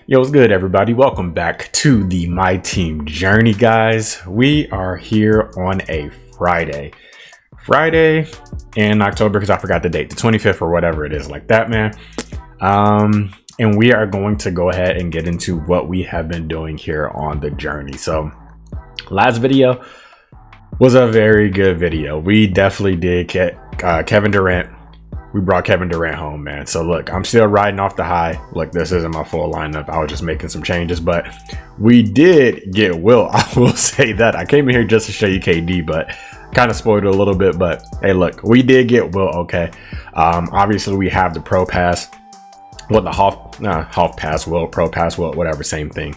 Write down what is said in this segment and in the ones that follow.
Yo, what's good, everybody? Welcome back to the Myteam journey, guys. We are here on a Friday in October, because I forgot the date, the 25th or whatever it is, like that, man. And we are going to go ahead and get into what we have been doing here on the journey. So last video was a very good video. We definitely did get Kevin Durant. We brought Kevin Durant home, man. So look, I'm still riding off the high. Look, this isn't my full lineup. I was just making some changes, but we did get Wilt. I will say that. I came in here just to show you KD, but kind of spoiled it a little bit. But hey, look, we did get Wilt, okay? Obviously, we have the Pro Pass. What the half pass Wilt, Pro Pass Wilt, whatever, same thing.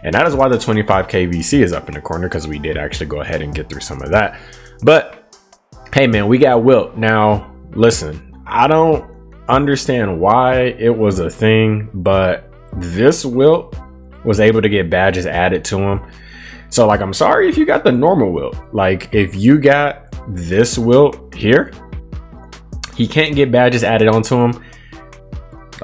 And that is why the 25K VC is up in the corner, because we did actually go ahead and get through some of that. But hey, man, we got Wilt. Now, listen. I don't understand why it was a thing, but this Wilt was able to get badges added to him. So like, I'm sorry if you got the normal Wilt. Like, if you got this Wilt here, he can't get badges added onto him.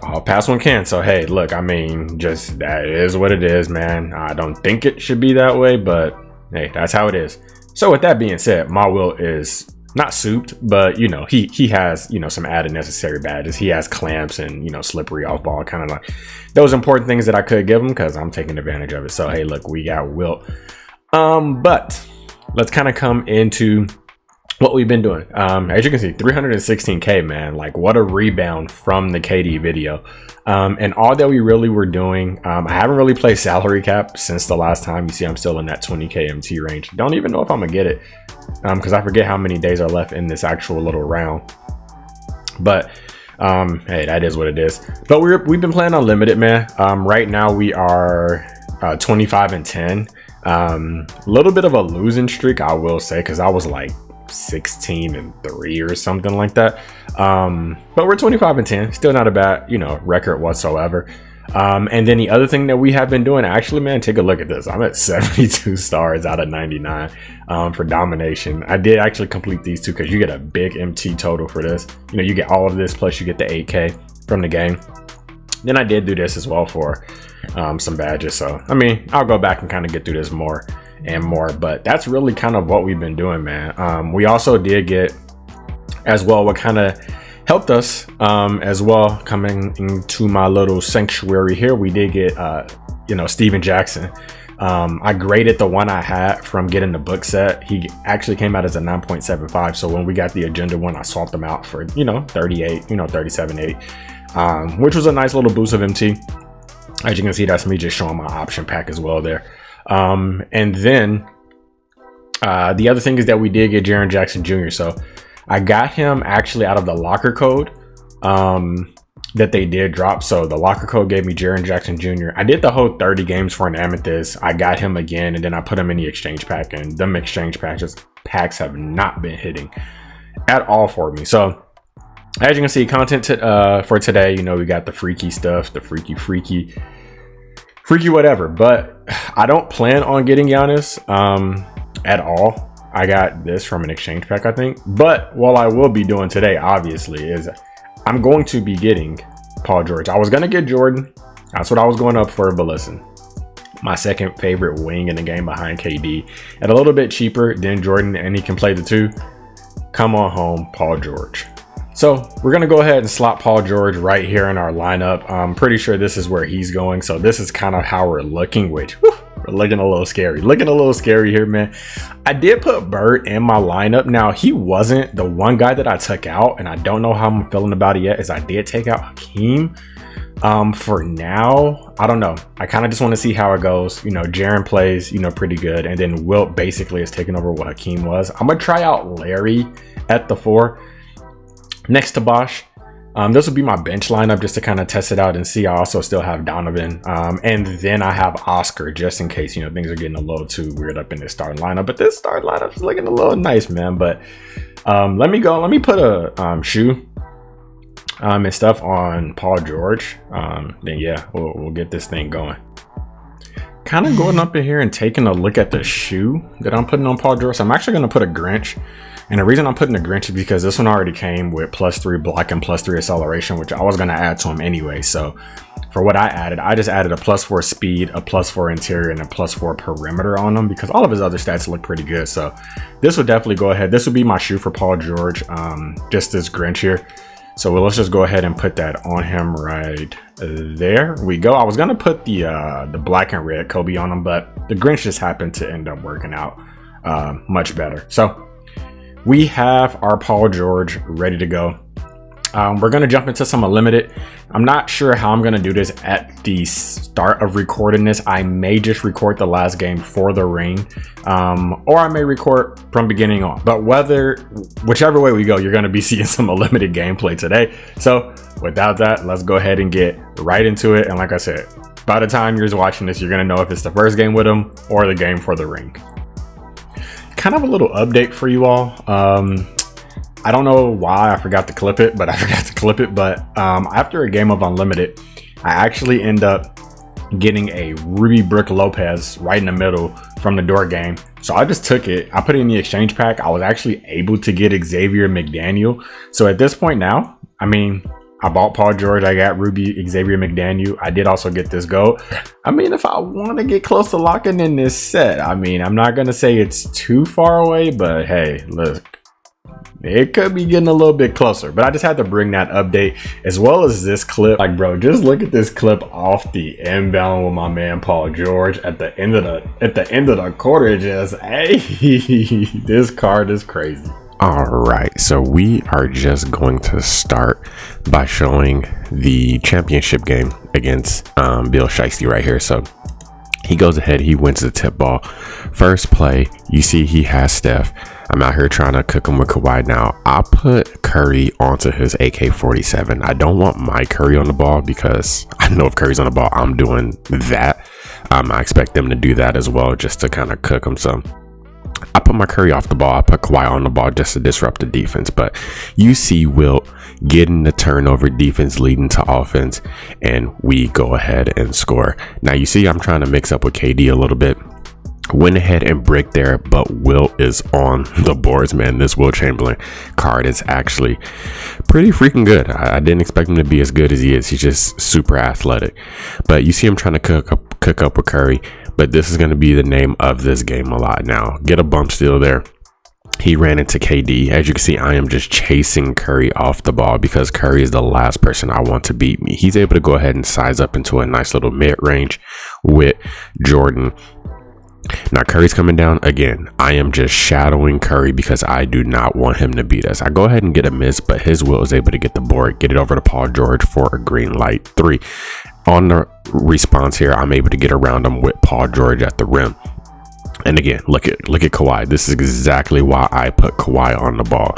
I'll pass one can. So hey, look, I mean, just that is what it is, man. I don't think it should be that way, but hey, that's how it is. So with that being said, my Wilt is not souped, but you know, he has, you know, some added necessary badges. He has clamps and, you know, slippery off ball, kind of like those important things that I could give him, because I'm taking advantage of it. So hey, look, we got Wilt. But let's kind of come into what we've been doing. As you can see, 316K, man. Like, what a rebound from the KD video. And all that we really were doing, I haven't really played salary cap since the last time. You see, I'm still in that 20K MT range. Don't even know if I'm gonna get it, because I forget how many days are left in this actual little round. But hey, that is what it is. But we've been playing unlimited, man. Right now we are 25 and 10. A little bit of a losing streak, I will say, because I was like 16 and 3 or something like that. But we're 25 and 10, still not a bad, you know, record whatsoever. And then the other thing that we have been doing, actually, man, take a look at this. I'm at 72 stars out of 99 for domination. I did actually complete these two, because you get a big MT total for this. You know, you get all of this, plus you get the 8K from the game. Then I did do this as well for some badges. So I mean, I'll go back and kind of get through this more and more, but that's really kind of what we've been doing, man. We also did get as well what kind of helped us as well, coming into my little sanctuary here. We did get you know, Steven Jackson. I graded the one I had from getting the book set. He actually came out as a 9.75, so when we got the agenda one, I swapped them out for, you know, 38, you know, 37.8, which was a nice little boost of MT. As you can see, that's me just showing my option pack as well there. And then the other thing is that we did get Jaren Jackson Jr. So I got him actually out of the locker code that they did drop. So the locker code gave me Jaren Jackson Jr. I did the whole 30 games for an Amethyst. I got him again, and then I put him in the exchange pack, and them exchange packs have not been hitting at all for me. So as you can see, content for today, you know, we got the freaky stuff, the freaky whatever, but I don't plan on getting Giannis at all. I got this from an exchange pack, I think. But what I will be doing today, obviously, is I'm going to be getting Paul George. I was gonna get Jordan. That's what I was going up for, but listen, my second favorite wing in the game behind KD, at a little bit cheaper than Jordan, and he can play the two. Come on home, Paul George. So we're going to go ahead and slot Paul George right here in our lineup. I'm pretty sure this is where he's going. So this is kind of how we're looking, which whew, we're looking a little scary. Looking a little scary here, man. I did put Bird in my lineup. Now, he wasn't the one guy that I took out, and I don't know how I'm feeling about it yet, is I did take out Hakeem. For now, I don't know. I kind of just want to see how it goes. You know, Jaren plays, you know, pretty good. And then Wilt basically is taking over what Hakeem was. I'm going to try out Larry at the 4. Next to Bosch. This will be my bench lineup just to kind of test it out and see. I also still have Donovan. And then I have Oscar just in case, you know, things are getting a little too weird up in this starting lineup. But this starting lineup is looking a little nice, man. But let me put a shoe and stuff on Paul George. Then yeah, we'll get this thing going. Kind of going up in here and taking a look at the shoe that I'm putting on Paul George. So I'm actually going to put a Grinch. And the reason I'm putting the Grinch is because this one already came with +3 block and +3 acceleration, which I was going to add to him anyway. So for what I added, I just added a +4 speed, a +4 interior, and a +4 perimeter on them because all of his other stats look pretty good. So this would definitely go ahead. This would be my shoe for Paul George, just this Grinch here. So let's just go ahead and put that on him right there. We go. I was gonna put the black and red Kobe on him, but the Grinch just happened to end up working out much better. So we have our Paul George ready to go. We're gonna jump into some unlimited. I'm not sure how I'm gonna do this at the start of recording this. I may just record the last game for the ring, or I may record from beginning on. But whichever way we go, you're gonna be seeing some unlimited gameplay today. So without that, let's go ahead and get right into it. And like I said, by the time you're watching this, you're gonna know if it's the first game with him or the game for the ring. Kind of a little update for you all. I don't know why I forgot to clip it, but after a game of unlimited, I actually end up getting a Ruby Brook Lopez right in the middle from the door game. So I just took it, I put it in the exchange pack. I was actually able to get Xavier McDaniel. So at this point now, I mean, I bought Paul George, I got Xavier McDaniel. I did also get this goat. I mean, if I want to get close to locking in this set, I mean, I'm not going to say it's too far away, but hey, look, it could be getting a little bit closer. But I just had to bring that update as well as this clip. Like, bro, just look at this clip off the inbound with my man Paul George at the end of the quarter. Just, hey, this card is crazy. All right, so we are just going to start by showing the championship game against Bill Shiesty right here. So he goes ahead, he wins the tip ball. First play, you see he has Steph. I'm out here trying to cook him with Kawhi. Now, I put Curry onto his AK-47. I don't want my Curry on the ball because I know if Curry's on the ball, I'm doing that. I expect them to do that as well, just to kind of cook him some. I put my Curry off the ball. I put Kawhi on the ball just to disrupt the defense. But you see Wilt getting the turnover, defense leading to offense, and we go ahead and score. Now you see I'm trying to mix up with KD a little bit. Went ahead and bricked there, but Wilt is on the boards, man. This Wilt Chamberlain card is actually pretty freaking good. I didn't expect him to be as good as he is. He's just super athletic. But you see him trying to cook up with Curry. But this is going to be the name of this game a lot now. Get a bump steal there. He ran into KD. As you can see, I am just chasing Curry off the ball because Curry is the last person I want to beat me. He's able to go ahead and size up into a nice little mid-range with Jordan. Now Curry's coming down again. I am just shadowing Curry because I do not want him to beat us. I go ahead and get a miss, but his Will is able to get the board, get it over to Paul George for a green light 3. On the response here, I'm able to get around him with Paul George at the rim. And again, look at Kawhi. This is exactly why I put Kawhi on the ball.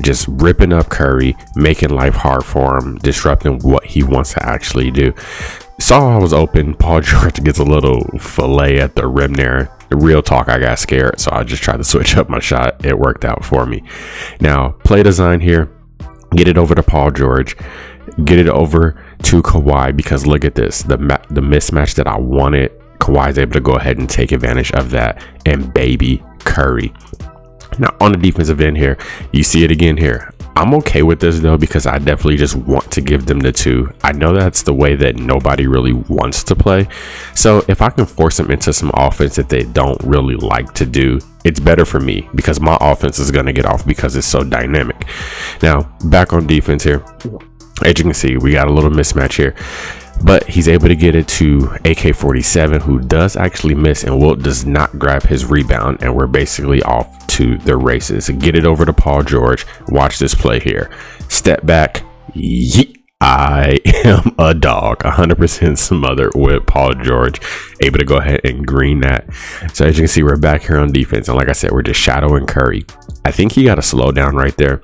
Just ripping up Curry, making life hard for him, disrupting what he wants to actually do. Saw I was open. Paul George gets a little fillet at the rim there. Real talk, I got scared, so I just tried to switch up my shot. It worked out for me. Now, play design here. Get it over to Paul George. Get it over to Kawhi because look at this. The mismatch that I wanted, Kawhi's able to go ahead and take advantage of that and baby Curry. Now, on the defensive end here, you see it again here. I'm okay with this though because I definitely just want to give them the 2. I know that's the way that nobody really wants to play. So if I can force them into some offense that they don't really like to do, it's better for me because my offense is going to get off because it's so dynamic. Now, back on defense here. As you can see, we got a little mismatch here. But he's able to get it to AK-47, who does actually miss, and Wilt does not grab his rebound, and we're basically off to the races. Get it over to Paul George. Watch this play here. Step back. Yeet. I am a dog. 100% smothered with Paul George. Able to go ahead and green that. So as you can see, we're back here on defense. And like I said, we're just shadowing Curry. I think he got a slow down right there.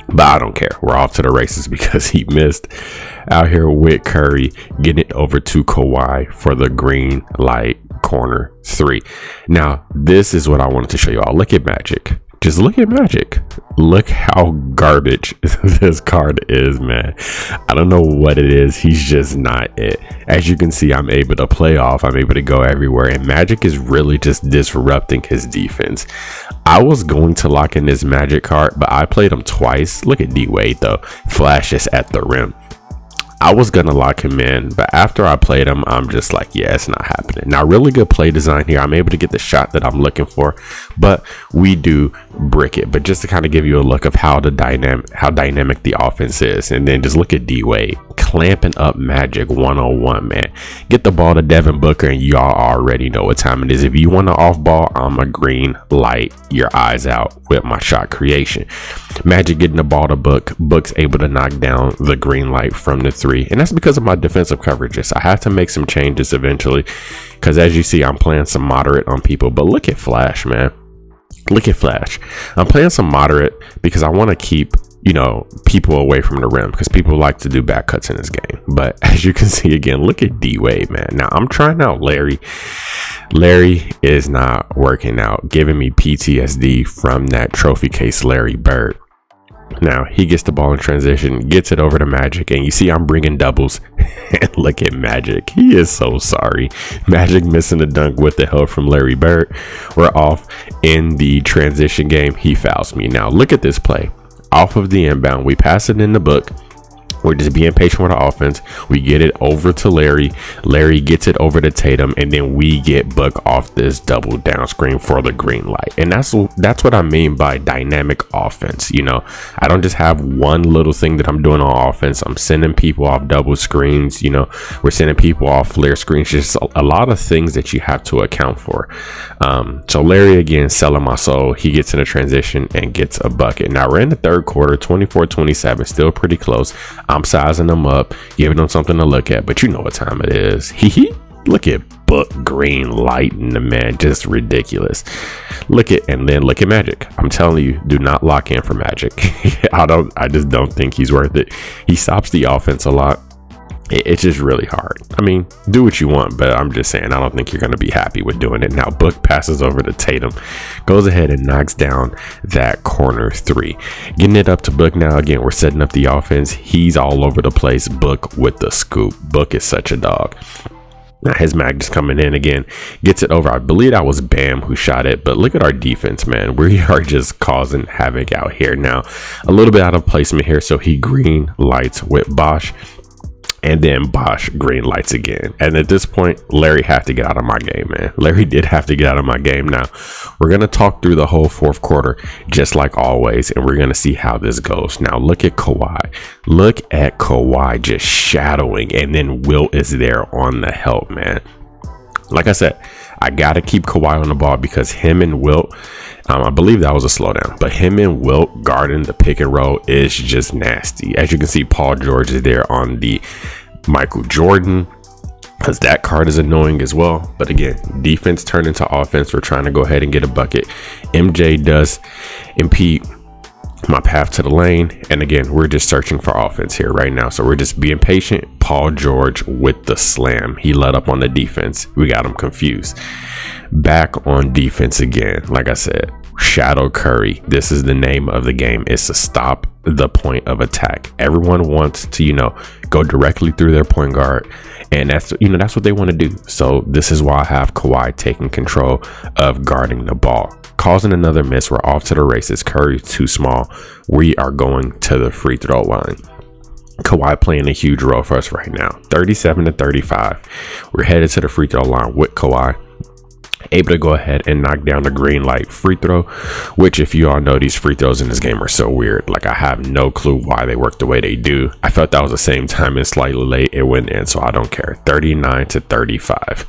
But I don't care. We're off to the races because he missed. Out here with Curry, getting it over to Kawhi for the green light corner 3. Now, this is what I wanted to show you all. Look at Magic. Just look at Magic. Look how garbage this card is, man. I don't know what it is. He's just not it. As you can see, I'm able to play off. I'm able to go everywhere. And Magic is really just disrupting his defense. I was going to lock in this Magic card, but I played him twice. Look at D-Wade, though. Flashes at the rim. I was gonna lock him in, but after I played him, I'm just like, yeah, it's not happening. Now, really good play design here. I'm able to get the shot that I'm looking for, but we do brick it. But just to kind of give you a look of how dynamic the offense is, and then just look at D-Wade clamping up Magic 101, man. Get the ball to Devin Booker, and y'all already know what time it is. If you want an off ball, I'm a green light your eyes out with my shot creation. Magic getting the ball to Book's able to knock down the green light from the 3, and that's because of my defensive coverages. I have to make some changes eventually, because as you see, I'm playing some moderate on people. But look at Flash, man. Look at Flash. I'm playing some moderate because I want to keep, you know, people away from the rim, because people like to do back cuts in this game. But as you can see, again, look at D-Wade, man. Now I'm trying out Larry. Larry is not working out, giving me PTSD from that trophy case Larry Bird. Now he gets the ball in transition, gets it over to Magic, and you see I'm bringing doubles. And look at Magic. He is so sorry. Magic missing the dunk with the help from Larry Bird. We're off in the transition game. He fouls me. Now look at this play. Off of the inbound, we pass it in the Book. We're just being patient with the offense. We get it over to Larry. Larry gets it over to Tatum, and then we get Book off this double down screen for the green light. And that's what I mean by dynamic offense. You know, I don't just have one little thing that I'm doing on offense. I'm sending people off double screens. You know, we're sending people off flare screens. Just a lot of things that you have to account for. So Larry, again, selling my soul. He gets in a transition and gets a bucket. Now we're in the third quarter, 24-27, still pretty close. I'm sizing them up, giving them something to look at, but you know what time it is. Look at Book green lighting the man, just ridiculous. Look at Magic. I'm telling you, do not lock in for Magic. I just don't think he's worth it. He stops the offense a lot. It's just really hard. I mean, do what you want, but I'm just saying, I don't think you're going to be happy with doing it. Now Book passes over to Tatum, goes ahead and knocks down that corner 3, getting it up to Book. Now again, we're setting up the offense. He's all over the place. Book with the scoop. Book is such a dog. Now his mag just coming in again, gets it over. I believe that was Bam who shot it, but look at our defense, man. We are just causing havoc out here. Now a little bit out of placement here, so he green lights with Bosch. And then Bosch green lights again. And at this point, Larry had to get out of my game, man. Larry did have to get out of my game. Now, we're going to talk through the whole fourth quarter, just like always, and we're going to see how this goes. Now, look at Kawhi. Look at Kawhi just shadowing, and then Wilt is there on the help, man. Like I said, I got to keep Kawhi on the ball because him and Wilt, I believe that was a slowdown, but him and Wilt guarding the pick and roll is just nasty. As you can see, Paul George is there on the Michael Jordan, because that card is annoying as well. But again, defense turned into offense. We're trying to go ahead and get a bucket. MJ does impede my path to the lane, and again, we're just searching for offense here right now, so we're just being patient. Paul George with the slam. He let up on the defense. We got him confused. Back on defense again. Like I said, Shadow Curry. This is the name of the game. It's to stop the point of attack. Everyone wants to, you know, go directly through their point guard, and that's what they want to do. So this is why I have Kawhi taking control of guarding the ball, causing another miss. We're off to the races. Curry's too small. We are going to the free throw line. Kawhi playing a huge role for us right now. 37-35. We're headed to the free throw line with Kawhi, able to go ahead and knock down the green light free throw, which, if you all know, these free throws in this game are so weird. Like, I have no clue why they work the way they do. I felt that was the same time and slightly late it went in, so I don't care. 39-35.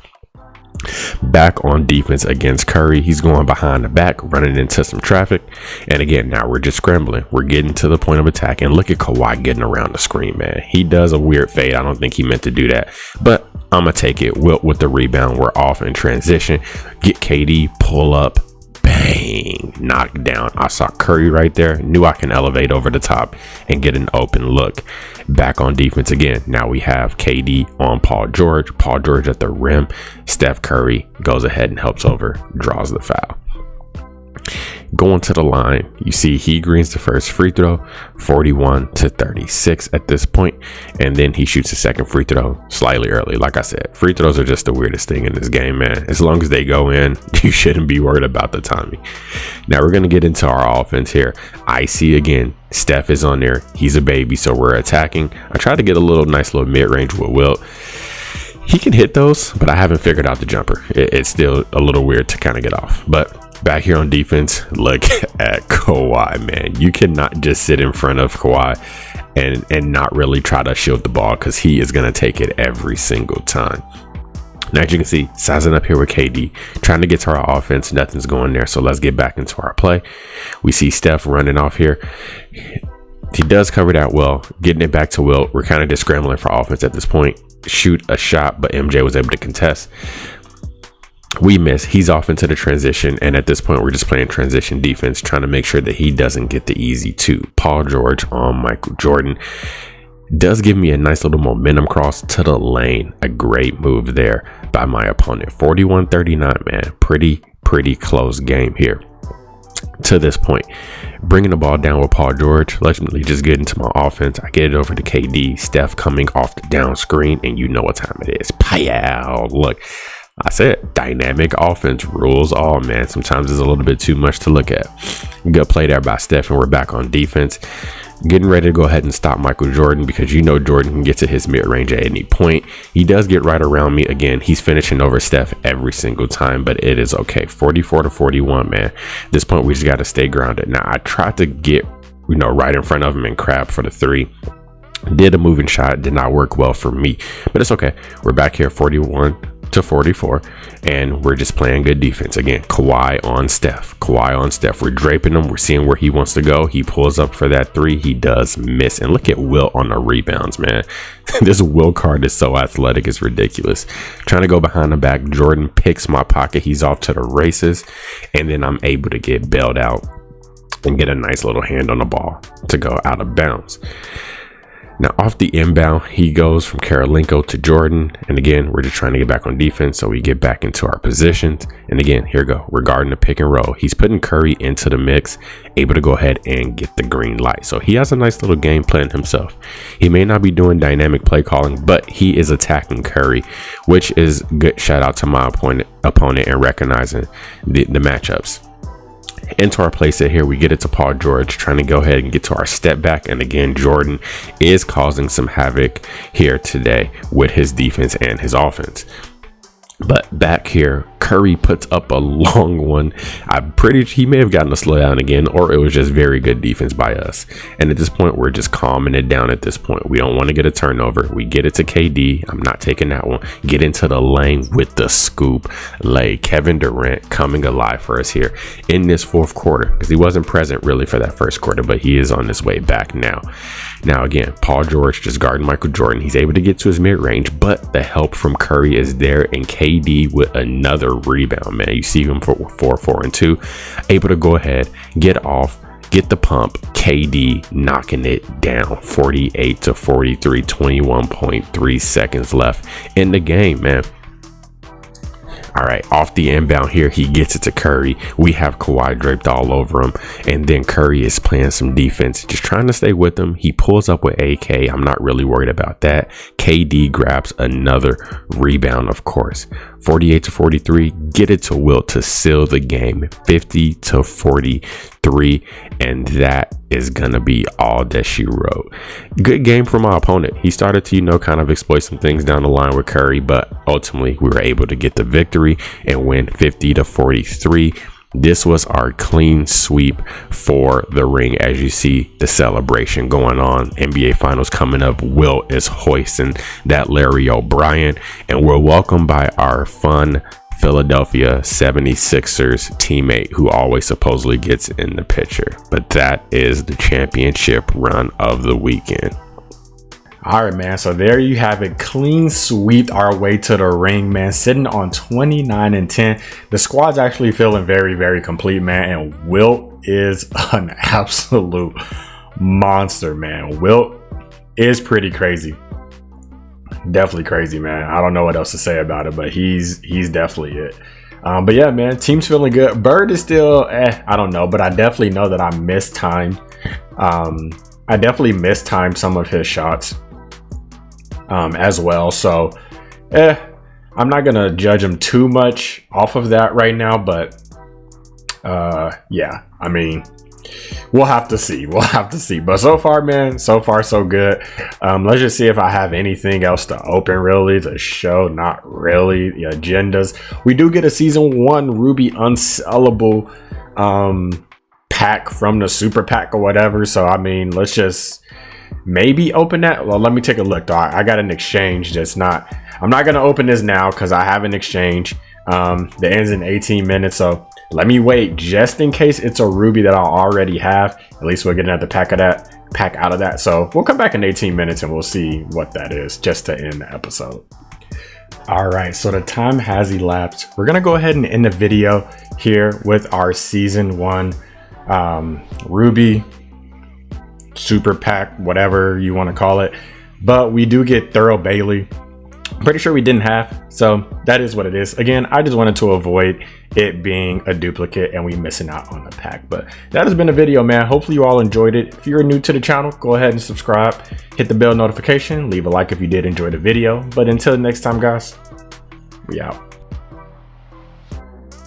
Back on defense against Curry. He's going behind the back, running into some traffic, and again, now we're just scrambling. We're getting to the point of attack, and look at Kawhi getting around the screen, man. He does a weird fade. I don't think he meant to do that, but I'm gonna take it. Wilt with the rebound. We're off in transition. Get KD, pull up, bang, knock down. I saw Curry right there, knew I can elevate over the top and get an open look. Back on defense again. Now we have KD on Paul George. Paul George at the rim. Steph Curry goes ahead and helps over, draws the foul. Going to the line, you see he greens the first free throw, 41-36 at this point, and then he shoots the second free throw slightly early. Like I said, free throws are just the weirdest thing in this game, man. As long as they go in, you shouldn't be worried about the timing. Now we're going to get into our offense here. I see again, Steph is on there. He's a baby, so we're attacking. I tried to get a nice little mid-range with Wilt. He can hit those, but I haven't figured out the jumper. It's still a little weird to kind of get off. But back here on defense, look at Kawhi, man. You cannot just sit in front of Kawhi and not really try to shield the ball, because he is going to take it every single time. Now, as you can see, sizing up here with KD, trying to get to our offense. Nothing's going there, so let's get back into our play. We see Steph running off here. He does cover that well, getting it back to Wilt. We're kind of just scrambling for offense at this point. Shoot a shot, but MJ was able to contest. We miss. He's off into the transition, and at this point we're just playing transition defense, trying to make sure that he doesn't get the easy two. Paul George on Michael Jordan does give me a nice little momentum cross to the lane. A great move there by my opponent. 41-39, man. Pretty close game here to this point. Bringing the ball down with Paul George, let me just get into my offense. I get it over to KD. Steph coming off the down screen, and you know what time it is. Pow! Look, I said dynamic offense rules all, man. Sometimes it's a little bit too much to look at. Good play there by Steph, and we're back on defense. Getting ready to go ahead and stop Michael Jordan, because you know Jordan can get to his mid-range at any point. He does get right around me again. He's finishing over Steph every single time, but it is okay. 44-41, man. At this point, we just got to stay grounded. Now, I tried to get, right in front of him and crab for the three. Did a moving shot, did not work well for me, but it's okay. We're back here, 41-44, and we're just playing good defense again. Kawhi on Steph. We're draping him. We're seeing where he wants to go. He pulls up for that three. He does miss, and look at Wilt on the rebounds, man. This Wilt card is so athletic, it's ridiculous. Trying to go behind the back. Jordan picks my pocket. He's off to the races, and then I'm able to get bailed out and get a nice little hand on the ball to go out of bounds. Now, off the inbound, he goes from Karolinko to Jordan. And again, we're just trying to get back on defense, so we get back into our positions. And again, here we go. We're guarding the pick and roll. He's putting Curry into the mix, able to go ahead and get the green light. So he has a nice little game plan himself. He may not be doing dynamic play calling, but he is attacking Curry, which is good. Shout out to my opponent and recognizing the matchups. Into our play set here, we get it to Paul George, trying to go ahead and get to our step back. And again, Jordan is causing some havoc here today with his defense and his offense. But back here, Curry puts up a long one. He may have gotten a slowdown again, or it was just very good defense by us. And at this point, we're just calming it down at this point. We don't want to get a turnover. We get it to KD. I'm not taking that one. Get into the lane with the scoop lay. Kevin Durant coming alive for us here in this fourth quarter, because he wasn't present really for that first quarter, but he is on his way back now. Now, again, Paul George just guarding Michael Jordan. He's able to get to his mid-range, but the help from Curry is there, and KD with another rebound, man. You see him for 4, and 2, able to go ahead, get off, get the pump. KD knocking it down, 48-43, 21.3 seconds left in the game, man. All right, off the inbound here, he gets it to Curry. We have Kawhi draped all over him, and then Curry is playing some defense, just trying to stay with him. He pulls up with AK. I'm not really worried about that. KD grabs another rebound, of course. 48-43, get it to Wilt to seal the game, 50-43, and that is gonna be all that she wrote. Good game for my opponent. He started to, kind of exploit some things down the line with Curry, but ultimately we were able to get the victory and win 50-43. This was our clean sweep for the ring. As you see the celebration going on, NBA Finals coming up. Wilt is hoisting that Larry O'Brien, and we're welcomed by our fun Philadelphia 76ers teammate who always supposedly gets in the picture. But that is the championship run of the weekend. All right, man. So there you have it. Clean sweep our way to the ring, man. Sitting on 29-10. The squad's actually feeling very, very complete, man. And Wilt is an absolute monster, man. Wilt is pretty crazy. Definitely crazy, man. I don't know what else to say about it, but he's definitely it. But yeah, man, team's feeling good. Bird is still, I don't know, but I definitely know that I mistimed. I definitely mistimed some of his shots as well. So, I'm not gonna judge him too much off of that right now. But yeah, I mean, we'll have to see. We'll have to see. But so far, man, so far so good. Let's just see if I have anything else to open really to show. Not really. The agendas. We do get a season 1 Ruby unsellable pack from the super pack or whatever. So I mean, let's just maybe open that. Well, let me take a look. I got an exchange that's not. I'm not gonna open this now because I have an exchange that ends in 18 minutes. So let me wait just in case it's a Ruby that I already have. At least we'll get another pack out of that. So we'll come back in 18 minutes and we'll see what that is just to end the episode. All right, so the time has elapsed. We're gonna go ahead and end the video here with our season 1 Ruby super pack, whatever you want to call it. But we do get Thorough Bailey. Pretty sure we didn't have, so that is what it is. Again, I just wanted to avoid it being a duplicate and we missing out on the pack. But that has been a video, man. Hopefully you all enjoyed it. If you're new to the channel, go ahead and subscribe, hit the bell notification, leave a like if you did enjoy the video. But until next time, guys, we out.